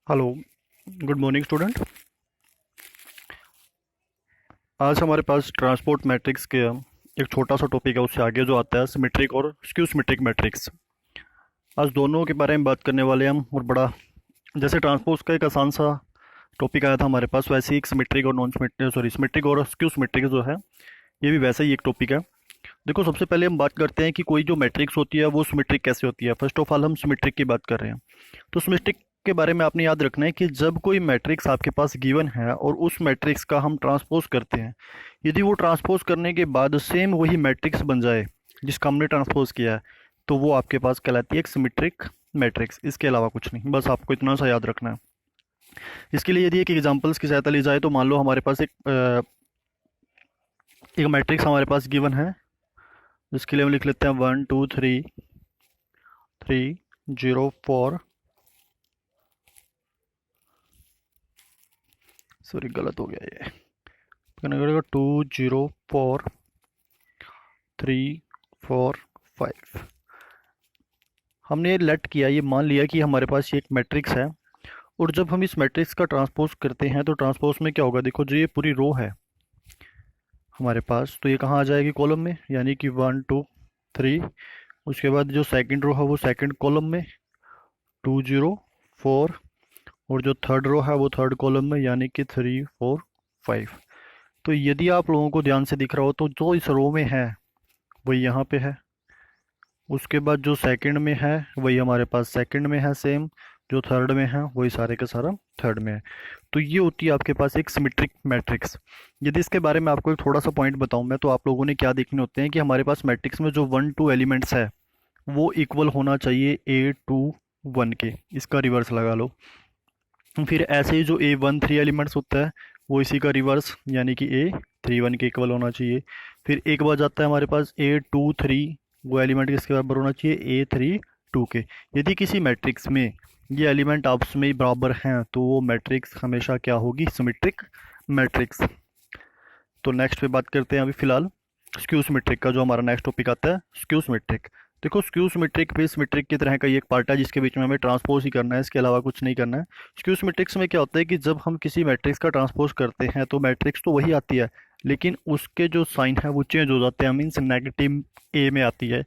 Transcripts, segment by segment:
Hello. Good morning student. आज हमारे पास transport matrix के एक छोटा सा टॉपिक है, उससे आगे जो आता है सिमेट्रिक और स्क्यू सिमेट्रिक मैट्रिक्स। आज दोनों के बारे में बात करने वाले हैं हम। और बड़ा जैसे ट्रांसपोर्ट का एक आसान सा टॉपिक आया था हमारे पास, वैसे ही एक सिमेट्रिक और नॉन सिमेट्रिक सिमेट्रिक और स्क्यू सिमेट्रिक जो है ये भी वैसा ही एक टॉपिक है। देखो, सबसे पहले हम बात करते हैं कि कोई जो मैट्रिक्स होती है वो सिमेट्रिक कैसे होती है। फर्स्ट ऑफ ऑल हम सिमेट्रिक की बात कर रहे हैं। तो सिमेट्रिक के बारे में आपने याद रखना है कि जब कोई मैट्रिक्स आपके पास गिवन है और उस मैट्रिक्स का हम ट्रांसपोज करते हैं, यदि वो ट्रांसपोज करने के बाद सेम वही मैट्रिक्स बन जाए जिसका हमने ट्रांसपोज किया है, तो वो आपके पास कहलाती है एक सिमेट्रिक मैट्रिक्स। इसके अलावा कुछ नहीं, बस आपको इतना सा याद रखना है। इसके लिए यदि एक एग्जांपल्स की सहायता ली जाए तो मान लो हमारे पास एक मैट्रिक्स हमारे पास गिवन है, जिसके लिए हम लिख लेते हैं 1 2 3 3 0 4। सॉरी, गलत हो गया ये। करना पड़ेगा 2 0 4 3 4 5। हमने ये लेट किया, ये मान लिया कि हमारे पास ये एक मैट्रिक्स है। और जब हम इस मैट्रिक्स का ट्रांसपोज करते हैं तो ट्रांसपोज में क्या होगा, देखो जो ये पूरी रो है हमारे पास, तो ये कहाँ आ जाएगी, कॉलम में, यानी कि 1 2 3। उसके बाद जो सेकंड रो है वो सेकंड कॉलम में 2 0 4। और जो थर्ड रो है वो थर्ड कॉलम में, यानी कि 3 4 5। तो यदि आप लोगों को ध्यान से दिख रहा हो तो जो इस रो में है वही यहाँ पे है। उसके बाद जो सेकंड में है वही हमारे पास सेकंड में है सेम। जो थर्ड में है वही सारे का सारा थर्ड में है। तो ये होती है आपके पास एक सिमेट्रिक मैट्रिक्स। यदि इसके बारे में आपको एक थोड़ा सा पॉइंट बताऊं मैं, तो आप लोगों ने क्या देखने होते हैं कि हमारे पास मैट्रिक्स में जो 1 2 एलिमेंट्स है वो इक्वल होना चाहिए A2 1 के। इसका रिवर्स लगा लो। फिर ऐसे ही जो A1 3 एलिमेंट्स होता है वो इसी का रिवर्स, यानी कि A3 1 के इक्वल होना चाहिए। फिर एक बार जाता है हमारे पास A2 3, वो एलिमेंट किसके बराबर होना चाहिए, A3 2 के। यदि किसी मैट्रिक्स में ये एलिमेंट आपस में ही बराबर हैं तो वो मैट्रिक्स हमेशा क्या होगी, सिमेट्रिक मैट्रिक्स। तो नेक्स्ट पे बात करते हैं अभी फिलहाल स्क्यू सिमेट्रिक का, जो हमारा नेक्स्ट टॉपिक आता है स्क्यू सिमेट्रिक। देखो, स्क्यू सिमेट्रिक भी सिमेट्रिक की तरह का ये एक पार्ट है जिसके बीच में हमें ट्रांसपोज ही करना है, इसके अलावा कुछ नहीं करना है। स्क्यू सिमेट्रिक्स में क्या होता है कि जब हम किसी मैट्रिक्स का ट्रांसपोज करते हैं तो मैट्रिक्स तो वही आती है, लेकिन उसके जो साइन है वो चेंज हो जाते हैं, मीन्स नेगेटिव ए में आती है।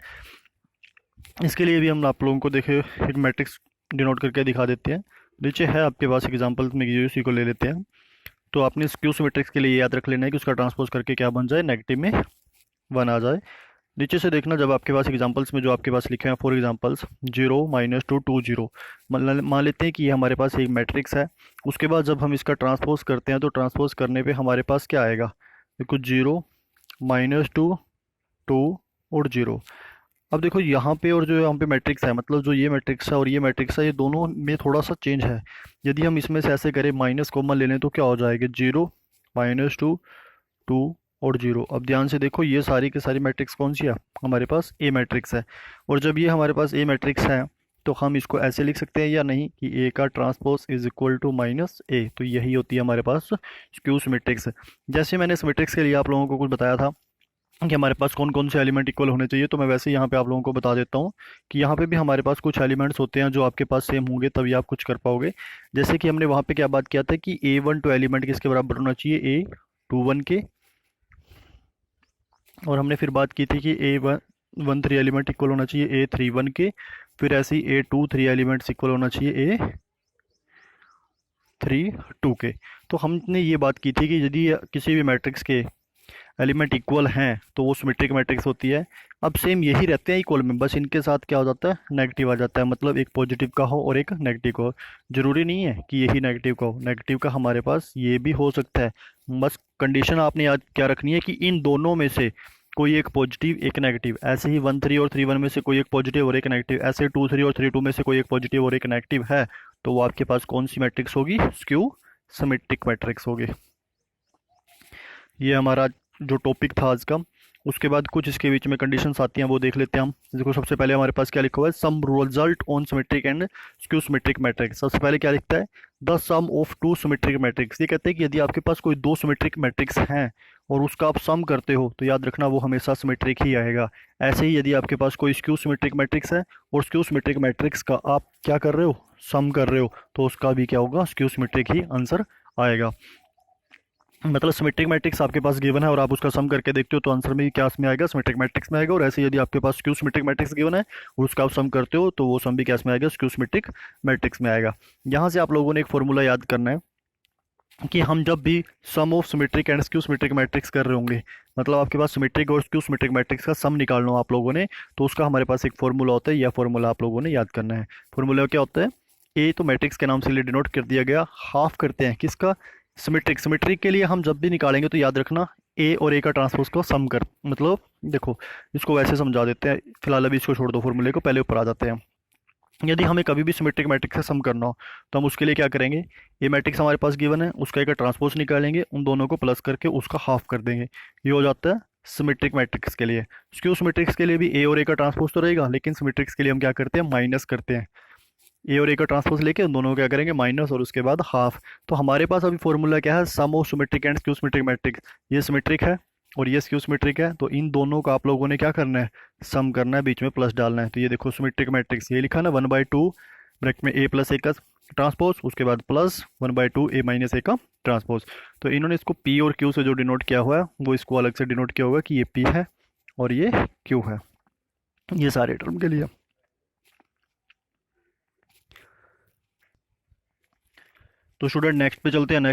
इसके लिए भी हम आप लोगों को देखे एक मैट्रिक्स डिनोट करके दिखा देते हैं। नीचे है आपके पास एग्जाम्पल में, उसी को ले लेते हैं। तो आपने स्क्यू सिमेट्रिक्स के लिए याद रख लेना है कि उसका ट्रांसपोज करके क्या बन जाए, नेगेटिव में 1 आ जाए। नीचे से देखना, जब आपके पास एग्जांपल्स में जो आपके पास लिखे हैं फॉर एग्जांपल्स 0 -2 2 0, मान लेते हैं कि ये हमारे पास एक मैट्रिक्स है। उसके बाद जब हम इसका ट्रांसपोज करते हैं तो ट्रांसपोज करने पे हमारे पास क्या आएगा, देखो 0 -2 2 और 0। अब देखो यहाँ पे और जो यहाँ पे मैट्रिक्स है, मतलब जो ये मैट्रिक्स है और ये मैट्रिक्स है, ये दोनों में थोड़ा सा चेंज है। यदि हम इसमें से ऐसे करें माइनस कॉमन ले लें तो क्या हो जाएगा, 0 -2 2 और 0। अब ध्यान से देखो, ये सारी की सारी मैट्रिक्स कौन सी है, हमारे पास ए मैट्रिक्स है। और जब ये हमारे पास ए मैट्रिक्स है तो हम इसको ऐसे लिख सकते हैं या नहीं कि ए का transpose is equal to -a। तो यही होती है हमारे पास स्क्यू सिमेट्रिक्स। जैसे मैंने सिमेट्रिक्स के लिए आप लोगों को कुछ बताया था कि हमारे पास कौन कौन से एलिमेंट इक्वल होने चाहिए, तो मैं वैसे यहाँ पे आप लोगों को बता देता हूँ कि यहाँ पे भी हमारे पास कुछ एलिमेंट्स होते हैं जो आपके पास सेम होंगे तभी आप कुछ कर पाओगे। जैसे कि हमने वहाँ पे क्या बात किया था कि A1 2 एलिमेंट किसके बराबर होना चाहिए, A2 1 के। और हमने फिर बात की थी कि A1 3 एलिमेंट इक्वल होना चाहिए A3 1 के। फिर ऐसे ही A2 3 एलिमेंट्स इक्वल होना चाहिए A3 2 के। तो हमने ये बात की थी कि यदि किसी भी मैट्रिक्स के एलिमेंट इक्वल हैं तो वो सिमेट्रिक मैट्रिक्स होती है। अब सेम यही रहते हैं इक्वल में, बस इनके साथ क्या हो जाता है, नेगेटिव आ जाता है। मतलब एक पॉजिटिव का हो और एक नेगेटिव का हो। जरूरी नहीं है कि यही नेगेटिव का हो, नेगेटिव का हमारे पास ये भी हो सकता है। बस कंडीशन आपने याद क्या रखनी है कि इन दोनों में से कोई एक पॉजिटिव एक नेगेटिव। ऐसे ही 1 3 और 3 1 में से कोई एक पॉजिटिव और एक नेगेटिव, ऐसे 2 3 और 3 2 में से कोई एक पॉजिटिव और एक नेगेटिव है, तो वो आपके पास कौन सी मैट्रिक्स होगी, स्क्यू सिमेट्रिक मैट्रिक्स होगी। ये हमारा जो टॉपिक था आज का। उसके बाद कुछ इसके बीच में कंडीशंस आती हैं, वो देख लेते हैं हम। देखो, सबसे पहले हमारे पास क्या लिखा हुआ है, sum result on symmetric and skew symmetric matrix. सबसे पहले क्या लिखता है, the sum of two symmetric matrix. ये कहते हैं कि यदि आपके पास कोई दो सिमेट्रिक मैट्रिक्स हैं और उसका आप सम करते हो तो याद रखना वो हमेशा सिमेट्रिक ही आएगा। ऐसे ही यदि आपके पास कोई स्क्यू सिमेट्रिक मैट्रिक्स है और स्क्यू सिमेट्रिक मैट्रिक्स का आप क्या कर रहे हो, सम कर रहे हो, तो उसका भी क्या होगा, स्क्यू सिमेट्रिक ही आंसर आएगा। मतलब सिमेट्रिक मैट्रिक्स आपके पास गिवन है और आप उसका सम करके देखते हो तो आंसर में क्या में आएगा, सिमेट्रिक मैट्रिक्स में आएगा। और ऐसे यदि आपके पास स्क्यू सिमेट्रिक मैट्रिक्स गिवन है और उसका आप सम करते हो तो वो सम भी क्या में आएगा, स्क्यू सिमेट्रिक मैट्रिक्स में आएगा। यहाँ से आप लोगों ने एक फॉर्मूला याद करना है कि हम जब भी sum of symmetric and skew symmetric matrix कर रहे होंगे, मतलब आपके पास सिमेट्रिक और स्क्यू सिमेट्रिक मैट्रिक्स का सम निकालना हो आप लोगों ने, तो उसका हमारे पास एक फॉर्मूला होता है। यह फॉर्मूला आप लोगों ने याद करना है। फॉर्मूला क्या होता है, ए तो मैट्रिक्स के नाम से लिए डिनोट कर दिया गया, हाफ करते हैं किसका, सिमेट्रिक। सिमेट्रिक के लिए हम जब भी निकालेंगे तो याद रखना ए और ए का ट्रांसपोज को सम कर, मतलब देखो इसको वैसे समझा देते हैं, फिलहाल अभी इसको छोड़ दो फॉर्मूले को, पहले ऊपर आ जाते हैं। यदि हमें कभी भी सिमेट्रिक मैट्रिक्स से सम करना हो तो हम उसके लिए क्या करेंगे, ये मैट्रिक्स हमारे पास गिवन है, उसका एक ट्रांसपोज निकालेंगे, उन दोनों को प्लस करके उसका हाफ कर देंगे, ये हो जाता है सिमेट्रिक मैट्रिक्स के लिए। स्क्यू सिमेट्रिक्स के लिए भी ए और ए का ट्रांसपोज तो रहेगा, लेकिन सिमेट्रिक्स के लिए हम क्या करते हैं, माइनस करते हैं। ए और ए का ट्रांसपोज लेके उन दोनों को क्या करेंगे, माइनस, और उसके बाद हाफ। तो हमारे पास अभी फॉर्मूला क्या है, sum of symmetric and skew symmetric matrix. ये सिमेट्रिक है और ये स्क्यू सिमेट्रिक है, तो इन दोनों का आप लोगों ने क्या करना है, सम करना है, बीच में प्लस डालना है। तो ये देखो सिमेट्रिक मैट्रिक्स ये लिखा ना, 1/2 ब्रैकेट में ए प्लस ए का ट्रांसपोज, उसके बाद प्लस 1/2 ए माइनस ए का ट्रांसपोज। तो इन्होंने इसको पी और क्यू से जो डिनोट किया हुआ है वो इसको अलग से डिनोट किया होगा कि ये पी है और ये क्यू है, ये सारे टर्म के लिए। तो स्टूडेंट नेक्स्ट पे चलते हैं। नेक्स्ट